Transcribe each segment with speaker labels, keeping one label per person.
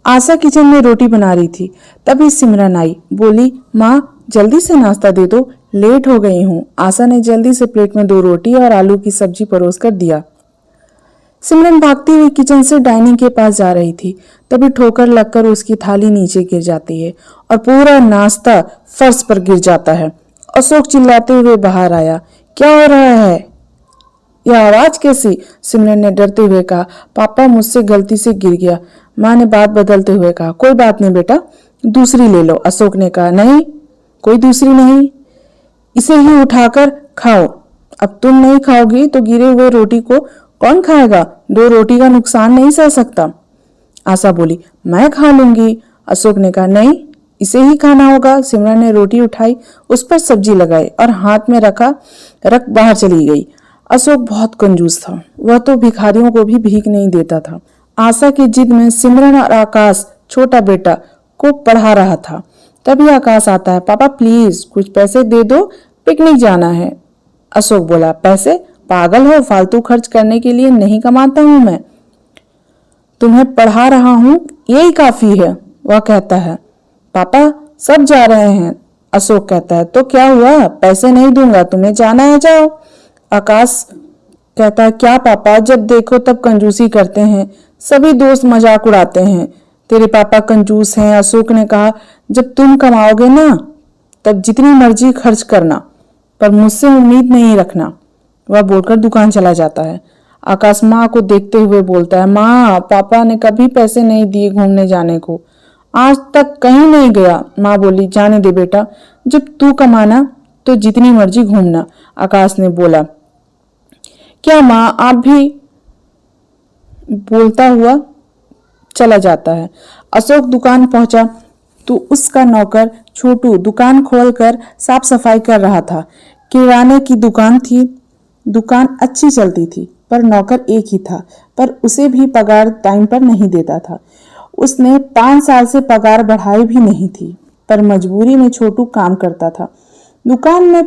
Speaker 1: आशा kitchen में रोटी बना रही थी। तभी सिमरन आई, बोली, माँ जल्दी से नाश्ता दे दो, लेट हो गई हूँ। आशा ने जल्दी से प्लेट में 2 रोटी और आलू की सब्जी परोस कर दिया। सिमरन भागती हुई किचन से डाइनिंग के पास जा रही थी। तभी ठोकर लगकर उसकी थाली नीचे गिर जाती है और पूरा नाश्ता फर्श पर गिर जाता है। अशोक चिल्लाते हुए बाहर आया, क्या हो रहा है? यह आवाज कैसी? सिमरन ने डरते हुए कहा, पापा मुझसे गलती से गिर गया। माँ ने बात बदलते हुए कहा, कोई बात नहीं बेटा, दूसरी ले लो। अशोक ने कहा, नहीं, कोई दूसरी नहीं, इसे ही उठाकर खाओ। अब तुम नहीं खाओगी तो गिरे हुए रोटी को कौन खाएगा? 2 रोटी का नुकसान नहीं सह सकता। आशा बोली, मैं खा लूंगी। अशोक ने कहा, नहीं, इसे ही खाना होगा। सिमरन ने रोटी उठाई, उस पर सब्जी लगाई और हाथ में रख बाहर चली गई। अशोक बहुत कंजूस था, वह तो भिखारियों को भी भीख नहीं देता था। आशा की जिद में सिमरन और आकाश छोटा बेटा को पढ़ा रहा था। तभी आकाश आता है, पापा प्लीज कुछ पैसे दे दो, पिकनिक जाना है। अशोक बोला, पैसे? पागल हो, फालतू खर्च करने के लिए नहीं कमाता हूं मैं, तुम्हें पढ़ा रहा हूं, यही काफी है। वह कहता है, पापा सब जा रहे हैं। अशोक कहता है, तो क्या हुआ, पैसे नहीं दूंगा, तुम्हें जाना है जाओ। आकाश कहता है, क्या पापा, जब देखो तब कंजूसी करते हैं, सभी दोस्त मजाक उड़ाते हैं, तेरे पापा कंजूस हैं। अशोक ने कहा, जब तुम कमाओगे ना तब जितनी मर्जी खर्च करना, पर मुझसे उम्मीद नहीं रखना। वह बोलकर दुकान चला जाता है। आकाश माँ को देखते हुए बोलता है, माँ पापा ने कभी पैसे नहीं दिए घूमने जाने को, आज तक कहीं नहीं गया। माँ बोली, जाने दे बेटा, जब तू कमाना तो जितनी मर्जी घूमना। आकाश ने बोला, क्या माँ? आप भी? बोलता हुआ चला जाता है। अशोक दुकान पहुंचा तो उसका नौकर छोटू दुकान खोलकर साफ सफाई कर रहा था। किराने की दुकान थी, दुकान अच्छी चलती थी, पर नौकर एक ही था, पर उसे भी पगार टाइम पर नहीं देता था। उसने 5 साल से पगार बढ़ाई भी नहीं थी, पर मजबूरी में छोटू काम करता था। दुकान में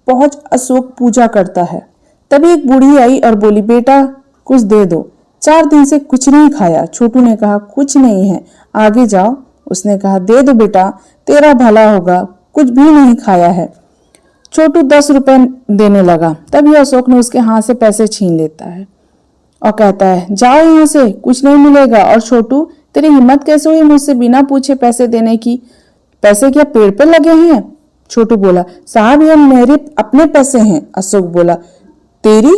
Speaker 1: पहुंच अशोक पूजा करता है। तभी एक बूढ़ी आई और बोली, बेटा कुछ दे दो, 4 दिन से कुछ नहीं खाया। छोटू ने कहा, कुछ नहीं है, आगे जाओ। उसने कहा, दे दो बेटा, तेरा भला होगा, कुछ भी नहीं खाया है। छोटू 10 रुपए देने लगा। तभी अशोक ने उसके हाथ से पैसे छीन लेता है और कहता है, जाओ यहाँ से, कुछ नहीं मिलेगा। और छोटू, तेरी हिम्मत कैसे हुई मुझसे बिना पूछे पैसे देने की? पैसे क्या पेड़ पर लगे हैं? छोटू बोला, साहब ये मेरे अपने पैसे हैं। अशोक बोला, तेरी?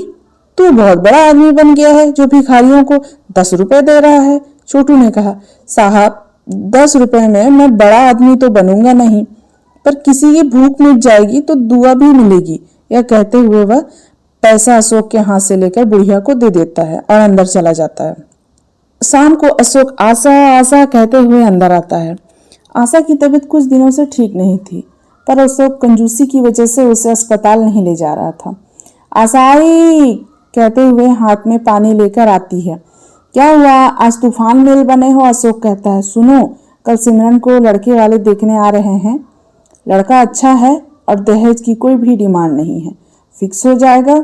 Speaker 1: तू बहुत बड़ा आदमी बन गया है जो भिखारियों को 10 रुपए दे रहा है। छोटू ने कहा, साहब 10 रुपए में मैं बड़ा आदमी तो बनूंगा नहीं, पर किसी की भूख मिट जाएगी तो दुआ भी मिलेगी। यह कहते हुए वह पैसा अशोक के हाथ से लेकर बुढ़िया को दे देता है और अंदर चला जाता है। शाम को अशोक आशा आशा कहते हुए अंदर आता है। आशा की तबीयत कुछ दिनों से ठीक नहीं थी, पर अशोक कंजूसी की वजह से उसे अस्पताल नहीं ले जा रहा था। आशा आई कहते हुए हाथ में पानी लेकर आती है। क्या हुआ, आज तूफान मेल बने हो? अशोक कहता है, सुनो, कल सिमरन को लड़के वाले देखने आ रहे हैं। लड़का अच्छा है और दहेज की कोई भी डिमांड नहीं है, फिक्स हो जाएगा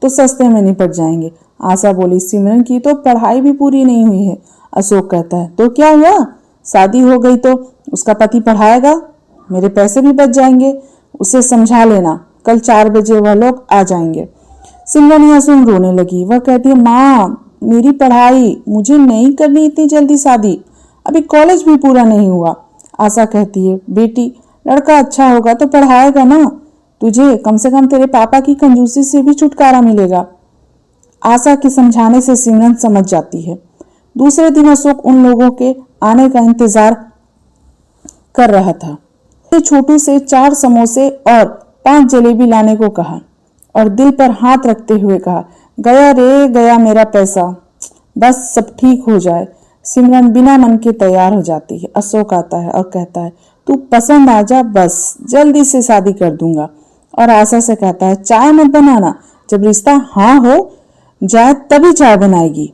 Speaker 1: तो सस्ते में निपट जाएंगे। आशा बोली, सिमरन की तो पढ़ाई भी पूरी नहीं हुई है। अशोक कहता है, तो क्या हुआ, शादी हो गई तो उसका पति पढ़ाएगा, मेरे पैसे भी बच जाएंगे। उसे समझा लेना, कल 4 बजे वह लोग आ जाएंगे। सिमरन यह सुन रोने लगी। वह कहती है, माँ मेरी पढ़ाई, मुझे नहीं करनी इतनी जल्दी शादी, अभी कॉलेज भी पूरा नहीं हुआ। आशा कहती है, बेटी लड़का अच्छा होगा तो पढ़ाएगा ना, तुझे कम से कम तेरे पापा की कंजूसी से भी छुटकारा मिलेगा। आशा के समझाने से सिमरन समझ जाती है। दूसरे दिन अशोक उन लोगों के आने का इंतजार कर रहा था। छोटू से 4 समोसे और 5 जलेबी लाने को कहा और दिल पर हाथ रखते हुए कहा, गया रे गया मेरा पैसा, बस सब ठीक हो जाए। सिमरन बिना मन के तैयार हो जाती है। अशोक आता है और कहता है, तू पसंद आ जा, बस जल्दी से शादी कर दूंगा। और आशा से कहता है, चाय मत बनाना, जब रिश्ता हाँ हो जाए तभी चाय बनाएगी,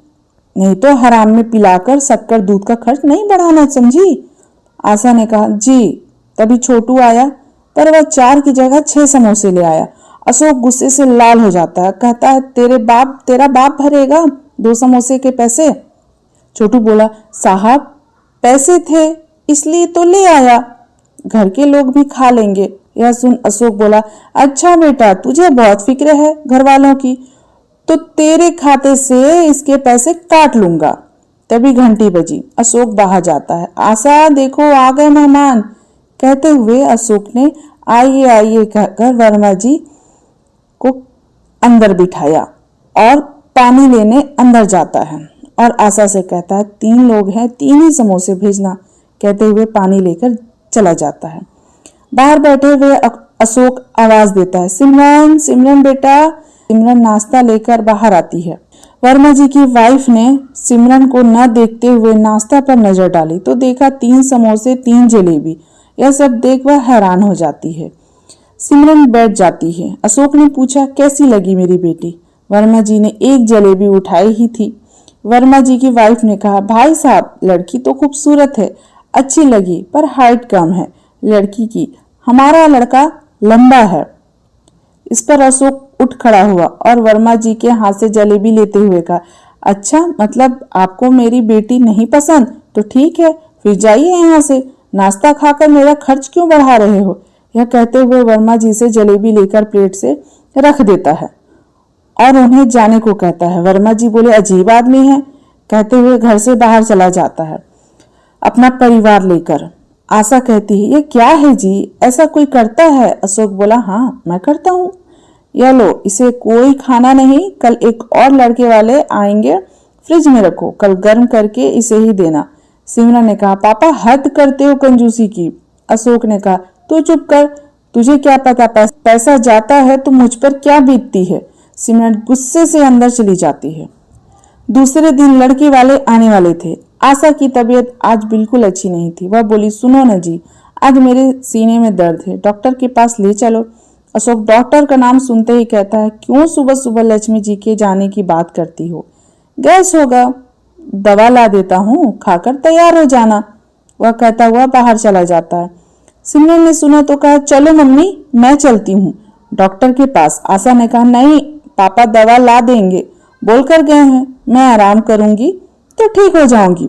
Speaker 1: नहीं तो हराम में पिलाकर शक्कर दूध का खर्च नहीं बढ़ाना, समझी? आशा ने कहा, जी। तभी छोटू आया, पर वह 4 की जगह 6 समोसे ले आया। अशोक गुस्से से लाल हो जाता है, कहता है, तेरा बाप भरेगा 2 समोसे के पैसे? छोटू बोला, साहब पैसे थे इसलिए तो ले आया, घर के लोग भी खा लेंगे। यह सुन अशोक बोला, अच्छा बेटा तुझे बहुत फिक्र है घर वालों की, तो तेरे खाते से इसके पैसे काट लूंगा। तभी घंटी बजी। अशोक बाहर जाता है। आशा देखो आ गए मेहमान, कहते हुए अशोक ने आइए आइए कहकर वर्मा जी को अंदर बिठाया और पानी लेने अंदर जाता है और आशा से कहता है 3 लोग हैं, 3 ही समोसे भेजना, कहते हुए पानी लेकर चला जाता है। बाहर बैठे हुए अशोक आवाज देता है, सिमरन सिमरन बेटा। सिमरन नाश्ता लेकर बाहर आती है। वर्मा जी की वाइफ ने सिमरन को न देखते हुए नाश्ता पर नजर डाली तो देखा 3 समोसे 3 जलेबी। यह सब देख वह हैरान हो जाती है। सिमरन बैठ जाती है। अशोक ने पूछा, कैसी लगी मेरी बेटी? वर्मा जी ने 1 जलेबी उठाई ही थी। वर्मा जी की वाइफ ने कहा, भाई साहब लड़की तो खूबसूरत है, अच्छी लगी, पर हाइट कम है लड़की की, हमारा लड़का लंबा है। इस पर अशोक उठ खड़ा हुआ और वर्मा जी के हाथ से जलेबी लेते हुए कहा, अच्छा मतलब आपको मेरी बेटी नहीं पसंद? तो ठीक है, फिर जाइए यहाँ से, नाश्ता खाकर मेरा खर्च क्यों बढ़ा रहे हो? यह कहते हुए वर्मा जी से जलेबी लेकर प्लेट से रख देता है और उन्हें जाने को कहता है। वर्मा जी बोले, अजीब आदमी है, कहते हुए घर से बाहर चला जाता है अपना परिवार लेकर। आशा कहती है, ये क्या है जी, ऐसा कोई करता है? अशोक बोला, हाँ मैं करता हूँ। यह लो, इसे कोई खाना नहीं, कल एक और लड़के वाले आएंगे, फ्रिज में रखो, कल गर्म करके इसे ही देना। सिमरन ने कहा, पापा हद करते हो कंजूसी की। अशोक ने कहा, तू चुप कर, तुझे क्या पता पैसा जाता है तो मुझ पर क्या बीतती है। सिमरन गुस्से से अंदर चली जाती है। दूसरे दिन लड़के वाले आने वाले थे। आशा की तबीयत आज बिल्कुल अच्छी नहीं थी। वह बोली, सुनो न जी, आज मेरे सीने में दर्द है, डॉक्टर के पास ले चलो। अशोक डॉक्टर का नाम सुनते ही कहता है, क्यों सुबह सुबह लक्ष्मी जी के जाने की बात करती हो? गैस होगा, दवा ला देता हूँ, खाकर तैयार हो जाना। वह कहता हुआ बाहर चला जाता है। सिमरन ने सुना तो कहा, चलो मम्मी मैं चलती हूँ डॉक्टर के पास। आशा ने कहा, नहीं पापा दवा ला देंगे, बोलकर गए हैं, मैं आराम करूंगी तो ठीक हो जाऊंगी।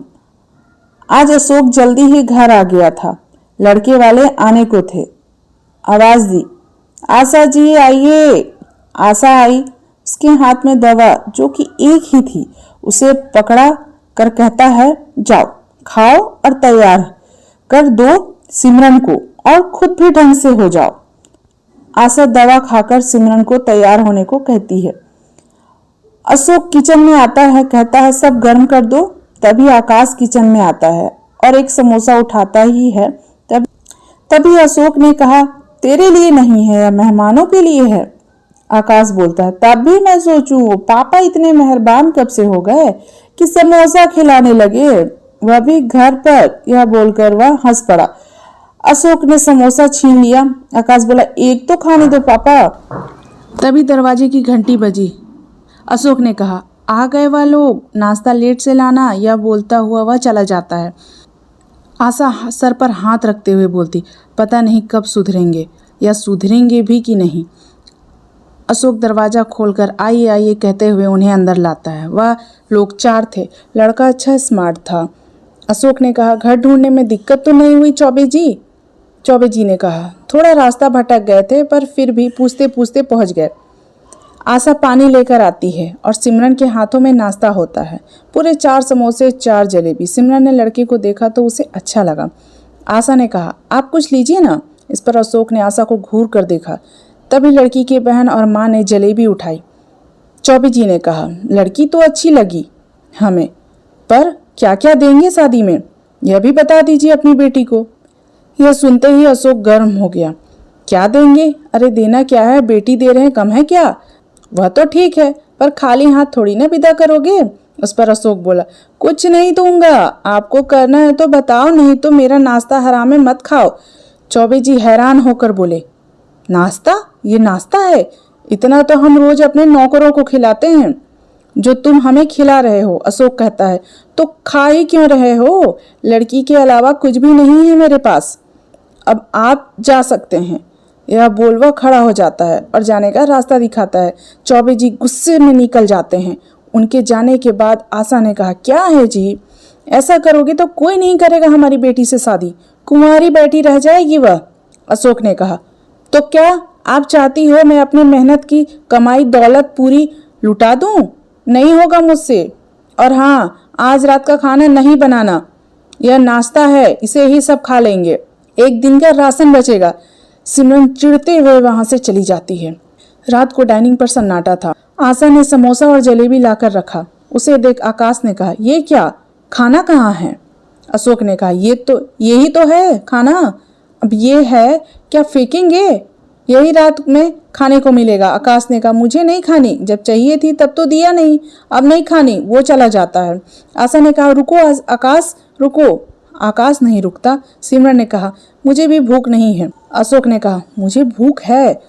Speaker 1: आज अशोक जल्दी ही घर आ गया था। लड़के वाले आने को थे। आवाज दी, आशा जी आइए। आशा आई। उसके हाथ में दवा जो कि एक ही थी उसे पकड़ा कर कहता है, जाओ खाओ और तैयार कर दो सिमरन को और खुद भी ढंग से हो जाओ। आशा दवा खाकर सिमरन को तैयार होने को कहती है। अशोक किचन में आता है, कहता है सब गर्म कर दो। तभी आकाश किचन में आता है और एक समोसा उठाता ही है। तभी अशोक ने कहा, तेरे लिए नहीं है, यह मेहमानों के लिए है। आकाश बोलता है, तब भी मैं सोचूं पापा इतने मेहरबान कब से हो गए कि समोसा खिलाने लगे, वह भी घर पर। यह बोलकर वह हंस पड़ा। अशोक ने समोसा छीन लिया। आकाश बोला, एक तो खाने दो पापा। तभी दरवाजे की घंटी बजी। अशोक ने कहा, आ गए वह लोग, नाश्ता लेट से लाना। यह बोलता हुआ वह चला जाता है। आशा सर पर हाथ रखते हुए बोलती, पता नहीं कब सुधरेंगे या सुधरेंगे भी कि नहीं। अशोक दरवाजा खोलकर आइए आइए कहते हुए उन्हें अंदर लाता है। वह लोग 4 थे। लड़का अच्छा स्मार्ट था। अशोक ने कहा, घर ढूंढने में दिक्कत तो नहीं हुई चौबे जी? चौबे जी ने कहा, थोड़ा रास्ता भटक गए थे पर फिर भी पूछते पूछते पहुंच गए। आशा पानी लेकर आती है और सिमरन के हाथों में नाश्ता होता है। पूरे 4 समोसे 4 जलेबी। सिमरन ने लड़के को देखा तो उसे अच्छा लगा। आशा ने कहा, आप कुछ लीजिए ना। इस पर अशोक ने आशा को घूर कर देखा। तभी लड़की की बहन और माँ ने जलेबी उठाई। चौबे जी ने कहा, लड़की तो अच्छी लगी हमें, पर क्या क्या देंगे शादी में, यह भी बता दीजिए अपनी बेटी को। यह सुनते ही अशोक गर्म हो गया। क्या देंगे? अरे देना क्या है, बेटी दे रहे हैं, कम है क्या? वह तो ठीक है, पर खाली हाथ थोड़ी ना विदा करोगे। उस पर अशोक बोला, कुछ नहीं दूंगा, आपको करना है तो बताओ, नहीं तो मेरा नाश्ता हराम में मत खाओ। चौबे जी हैरान होकर बोले, नाश्ता? ये नाश्ता है? इतना तो हम रोज अपने नौकरों को खिलाते हैं जो तुम हमें खिला रहे हो। अशोक कहता है, तो खा ही क्यों रहे हो? लड़की के अलावा कुछ भी नहीं है मेरे पास, अब आप जा सकते हैं। यह बोल वह खड़ा हो जाता है और जाने का रास्ता दिखाता है। चौबे जी गुस्से में निकल जाते हैं। उनके जाने के बाद आशा ने कहा, क्या है जी, ऐसा करोगे तो कोई नहीं करेगा हमारी बेटी से शादी, कुंवारी बैठी रह जाएगी वह। अशोक ने कहा, तो क्या आप चाहती हो मैं अपनी मेहनत की कमाई दौलत पूरी लुटा दूं? नहीं होगा मुझसे। और हाँ, आज रात का खाना नहीं बनाना, यह नाश्ता है, इसे ही सब खा लेंगे, एक दिन का राशन बचेगा। सिमरन चिढ़ते हुए वहां से चली जाती है। रात को डाइनिंग पर सन्नाटा था। आशा ने समोसा और जलेबी लाकर रखा। उसे देख आकाश ने कहा, ये क्या, खाना कहाँ है? अशोक ने कहा, यही तो है खाना। अब ये है क्या फेंकेंगे? यही रात में खाने को मिलेगा। आकाश ने कहा, मुझे नहीं खानी, जब चाहिए थी तब तो दिया नहीं, अब नहीं खानी। वो चला जाता है। आशा ने कहा, रुको आकाश रुको। आकाश नहीं रुकता। सिमरन ने कहा, मुझे भी भूख नहीं है। अशोक ने कहा, मुझे भूख है,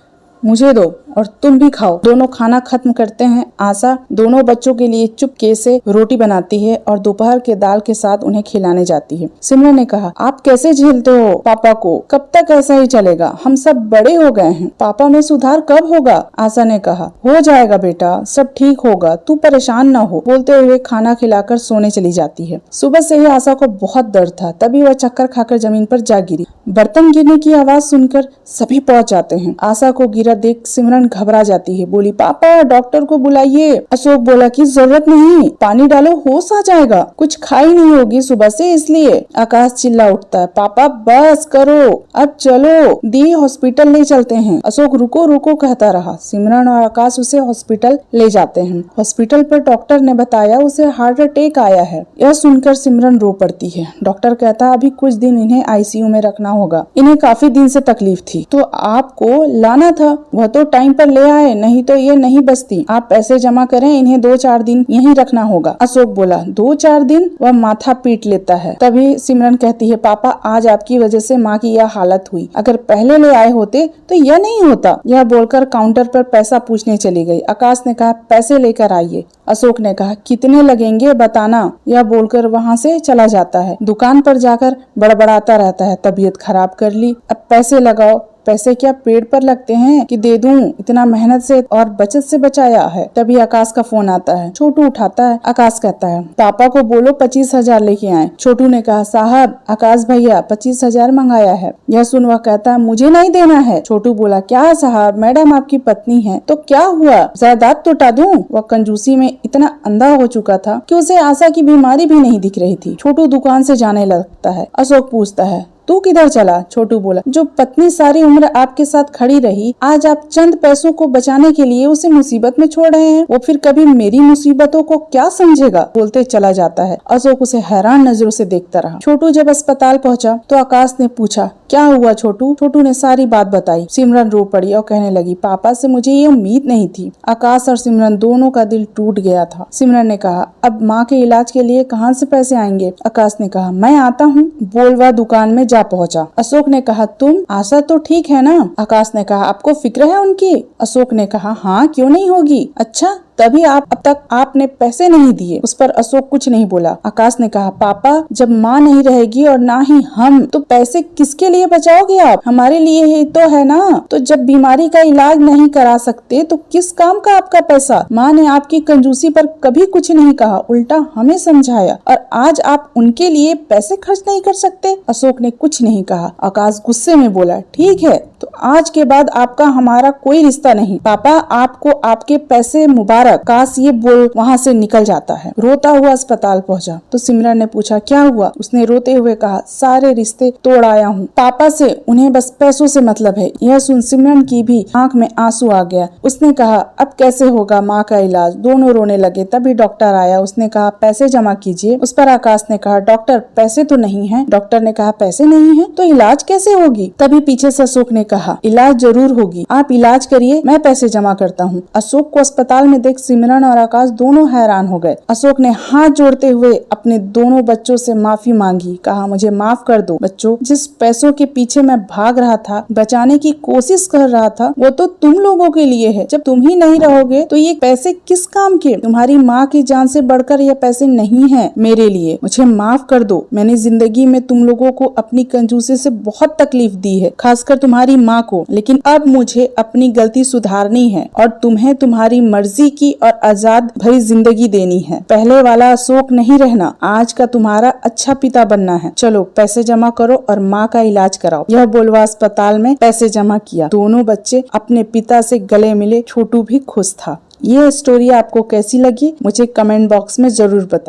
Speaker 1: मुझे दो और तुम भी खाओ। दोनों खाना खत्म करते हैं। आशा दोनों बच्चों के लिए चुपके से रोटी बनाती है और दोपहर के दाल के साथ उन्हें खिलाने जाती है। सिमरन ने कहा, आप कैसे झेलते हो पापा को? कब तक ऐसा ही चलेगा? हम सब बड़े हो गए हैं, पापा में सुधार कब होगा? आशा ने कहा, हो जाएगा बेटा, सब ठीक होगा, तू परेशान न हो। बोलते हुए खाना खिलाकर सोने चली जाती है। सुबह से ही आशा को बहुत दर्द था, तभी वह चक्कर खाकर जमीन पर जा गिरी। बर्तन गिरने की आवाज सुनकर सभी पहुंच जाते हैं। आशा को गिरा देख सिमरन घबरा जाती है, बोली, पापा डॉक्टर को बुलाइए। अशोक बोला कि जरूरत नहीं, पानी डालो, होश आ जाएगा, कुछ खाई नहीं होगी सुबह से इसलिए। आकाश चिल्ला उठता है, पापा बस करो, अब चलो, दी हॉस्पिटल ले चलते हैं। अशोक रुको रुको कहता रहा। सिमरन और आकाश उसे हॉस्पिटल ले जाते हैं। हॉस्पिटल पर डॉक्टर ने बताया उसे हार्ट अटैक आया है। यह सुनकर सिमरन रो पड़ती है। डॉक्टर कहता, अभी कुछ दिन इन्हें आईसीयू में रखना होगा, इन्हें काफी दिन से तकलीफ थी, तो आपको लाना था, वह तो टाइम पर ले आए, नहीं तो ये नहीं बचती। आप पैसे जमा करें, इन्हें 2-4 दिन यहीं रखना होगा। अशोक बोला, 2-4 दिन? वह माथा पीट लेता है। तभी सिमरन कहती है, पापा आज आपकी वजह से माँ की यह हालत हुई, अगर पहले ले आए होते तो यह नहीं होता। यह बोलकर काउंटर पर पैसा पूछने चली गई। आकाश ने कहा, पैसे लेकर आइए। अशोक ने कहा, कितने लगेंगे बताना। यह बोलकर वहाँ से चला जाता है। दुकान पर जाकर बड़बड़ाता रहता है, तबीयत खराब कर ली, अब पैसे लगाओ। पैसे क्या पेड़ पर लगते हैं कि दे दूं? इतना मेहनत से और बचत से बचाया है। तभी आकाश का फोन आता है। छोटू उठाता है। आकाश कहता है, पापा को बोलो 25,000 लेके आए। छोटू ने कहा, साहब आकाश भैया 25,000 मंगाया है। यह सुन वह कहता है, मुझे नहीं देना है। छोटू बोला, क्या साहब, मैडम आपकी पत्नी है तो क्या हुआ, जायदाद लौटा दूं? वह कंजूसी में इतना अंधा हो चुका था कि उसे आशा की बीमारी भी नहीं दिख रही थी। छोटू दुकान से जाने लगता है। अशोक पूछता है, तू किधर चला? छोटू बोला, जो पत्नी सारी उम्र आपके साथ खड़ी रही, आज आप चंद पैसों को बचाने के लिए उसे मुसीबत में छोड़ रहे हैं, वो फिर कभी मेरी मुसीबतों को क्या समझेगा? बोलते चला जाता है। अशोक उसे हैरान नजरों से देखता रहा। छोटू जब अस्पताल पहुंचा तो आकाश ने पूछा, क्या हुआ छोटू? छोटू ने सारी बात बताई। सिमरन रो पड़ी और कहने लगी, पापा से मुझे ये उम्मीद नहीं थी। आकाश और सिमरन दोनों का दिल टूट गया था। सिमरन ने कहा, अब माँ के इलाज के लिए कहाँ से पैसे आएंगे? आकाश ने कहा, मैं आता हूँ। बोल वह दुकान में जा पहुंचा। अशोक ने कहा, तुम? आशा तो ठीक है ना? आकाश ने कहा, आपको फिक्र है उनकी? अशोक ने कहा, हाँ क्यों नहीं होगी। अच्छा तभी अब तक आपने पैसे नहीं दिए। उस पर अशोक कुछ नहीं बोला। आकाश ने कहा, पापा जब माँ नहीं रहेगी और ना ही हम, तो पैसे किसके लिए बचाओगे आप? हमारे लिए ही तो है ना। तो जब बीमारी का इलाज नहीं करा सकते तो किस काम का आपका पैसा? माँ ने आपकी कंजूसी पर कभी कुछ नहीं कहा, उल्टा हमें समझाया, और आज आप उनके लिए पैसे खर्च नहीं कर सकते। अशोक ने कुछ नहीं कहा। आकाश गुस्से में बोला, ठीक है तो आज के बाद आपका हमारा कोई रिश्ता नहीं। पापा आपको आपके पैसे मुबारक। आकाश ये बोल वहाँ से निकल जाता है। रोता हुआ अस्पताल पहुँचा तो सिमरन ने पूछा, क्या हुआ? उसने रोते हुए कहा, सारे रिश्ते तोड़ आया हूँ पापा से, उन्हें बस पैसों से मतलब है। यह सुन सिमरन की भी आंख में आंसू आ गया। उसने कहा, अब कैसे होगा माँ का इलाज? दोनों रोने लगे। तभी डॉक्टर आया। उसने कहा, पैसे जमा कीजिए। उस पर आकाश ने कहा, डॉक्टर पैसे तो नहीं है। डॉक्टर ने कहा, पैसे नहीं है तो इलाज कैसे होगी? तभी पीछे से अशोक ने कहा, इलाज जरूर होगी, आप इलाज करिए, मैं पैसे जमा करता हूँ। अशोक को अस्पताल में देख सिमरन और आकाश दोनों हैरान हो गए। अशोक ने हाथ जोड़ते हुए अपने दोनों बच्चों से माफी मांगी। कहा, मुझे माफ कर दो बच्चों, जिस पैसों के पीछे मैं भाग रहा था, बचाने की कोशिश कर रहा था, वो तो तुम लोगों के लिए है। जब तुम ही नहीं रहोगे तो ये पैसे किस काम के? तुम्हारी माँ की जान से बढ़कर ये पैसे नहीं है मेरे लिए। मुझे माफ कर दो। मैंने जिंदगी में तुम लोगों को अपनी कंजूसी से बहुत तकलीफ दी है, खासकर तुम्हारी माँ को, लेकिन अब मुझे अपनी गलती सुधारनी है और तुम्हें तुम्हारी मर्जी की और आजाद भरी जिंदगी देनी है। पहले वाला अशोक नहीं रहना, आज का तुम्हारा अच्छा पिता बनना है। चलो पैसे जमा करो और माँ का इलाज कराओ। यह बोलवा अस्पताल में पैसे जमा किया। दोनों बच्चे अपने पिता से गले मिले। छोटू भी खुश था। ये स्टोरी आपको कैसी लगी मुझे कमेंट बॉक्स में जरूर बताएं।